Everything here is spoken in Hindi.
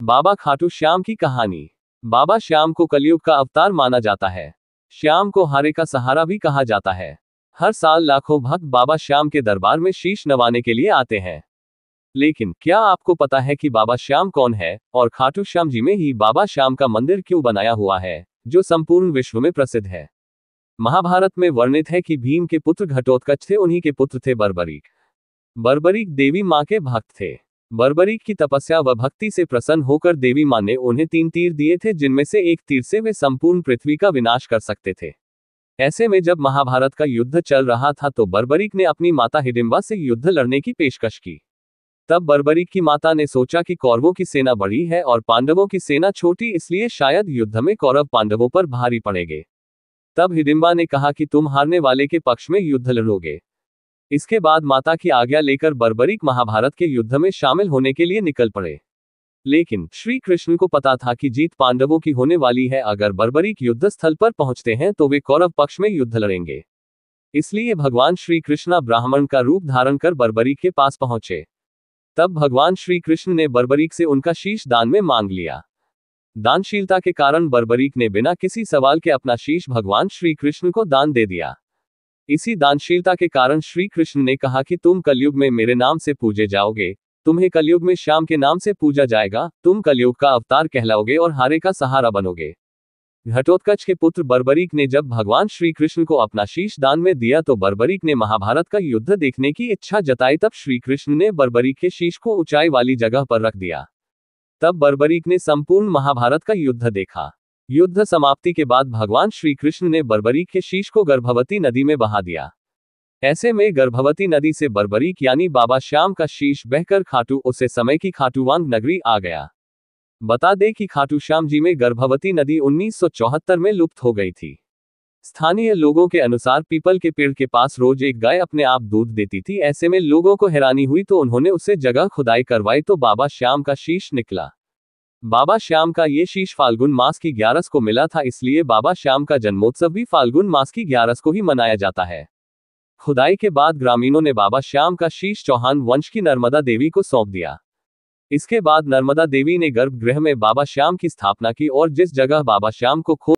बाबा खाटू श्याम की कहानी। बाबा श्याम को कलयुग का अवतार माना जाता है। श्याम को हारे का सहारा भी कहा जाता है। हर साल लाखों भक्त बाबा श्याम के दरबार में शीश नवाने के लिए आते हैं। लेकिन क्या आपको पता है कि बाबा श्याम कौन है और खाटू श्याम जी में ही बाबा श्याम का मंदिर क्यों बनाया हुआ है, जो संपूर्ण विश्व में प्रसिद्ध है। महाभारत में वर्णित है कि भीम के पुत्र घटोत्कच थे, उन्हीं के पुत्र थे बर्बरीक। बर्बरीक देवी मां के भक्त थे। बर्बरीक की तपस्या व भक्ति से प्रसन्न होकर देवी मां ने उन्हें 3 तीर दिए थे, जिनमें से एक तीर से वे संपूर्ण पृथ्वी का विनाश कर सकते थे। ऐसे में जब महाभारत का युद्ध चल रहा था तो बर्बरीक ने अपनी माता हिडिंबा से युद्ध लड़ने की पेशकश की। तब बर्बरीक की माता ने सोचा कि कौरवों की सेना बड़ी है और पांडवों की सेना छोटी, इसलिए शायद युद्ध में कौरव पांडवों पर भारी पड़ेंगे। तब हिडिंबा ने कहा कि तुम हारने वाले के पक्ष में युद्ध लड़ोगे। इसके बाद माता की आज्ञा लेकर बर्बरीक महाभारत के युद्ध में शामिल होने के लिए निकल पड़े। लेकिन श्री कृष्ण को पता था कि जीत पांडवों की होने वाली है। अगर बर्बरीक युद्ध स्थल पर पहुंचते हैं तो वे कौरव पक्ष में युद्ध लड़ेंगे। इसलिए भगवान श्री कृष्ण ब्राह्मण का रूप धारण कर बर्बरीक के पास पहुंचे। तब भगवान श्री कृष्ण ने बर्बरीक से उनका शीश दान में मांग लिया। दानशीलता के कारण बर्बरीक ने बिना किसी सवाल के अपना शीश भगवान श्री कृष्ण को दान दे दिया। इसी दानशीलता के कारण श्री कृष्ण ने कहा कि तुम कलयुग में मेरे नाम से पूजे जाओगे, तुम्हें कलयुग में श्याम के नाम से पूजा जाएगा, तुम कलयुग का अवतार कहलाओगे और हारे का सहारा बनोगे। घटोत्कच के पुत्र बर्बरीक ने जब भगवान श्री कृष्ण को अपना शीश दान में दिया तो बर्बरीक ने महाभारत का युद्ध देखने की इच्छा जताई। तब श्री कृष्ण ने बर्बरीक के शीश को ऊंचाई वाली जगह पर रख दिया। तब बर्बरीक ने संपूर्ण महाभारत का युद्ध देखा। युद्ध समाप्ति के बाद भगवान श्री कृष्ण ने बर्बरीक के शीश को गर्भवती नदी में बहा दिया। ऐसे में गर्भवती नदी से बर्बरीक यानी बाबा श्याम का शीश बहकर खाटू उसे समय की खाटूवान नगरी आ गया। बता दें कि खाटू श्याम जी में गर्भवती नदी 1974 में लुप्त हो गई थी। स्थानीय लोगों के अनुसार पीपल के पेड़ के पास रोज एक गाय अपने आप दूध देती थी। ऐसे में लोगों को हैरानी हुई तो उन्होंने उसे जगह खुदाई करवाई तो बाबा श्याम का शीश निकला। बाबा श्याम का ये शीश फाल्गुन मास की 11 को मिला था, इसलिए बाबा श्याम का जन्मोत्सव भी फाल्गुन मास की 11 को ही मनाया जाता है। खुदाई के बाद ग्रामीणों ने बाबा श्याम का शीश चौहान वंश की नर्मदा देवी को सौंप दिया। इसके बाद नर्मदा देवी ने गर्भगृह में बाबा श्याम की स्थापना की और जिस जगह बाबा श्याम को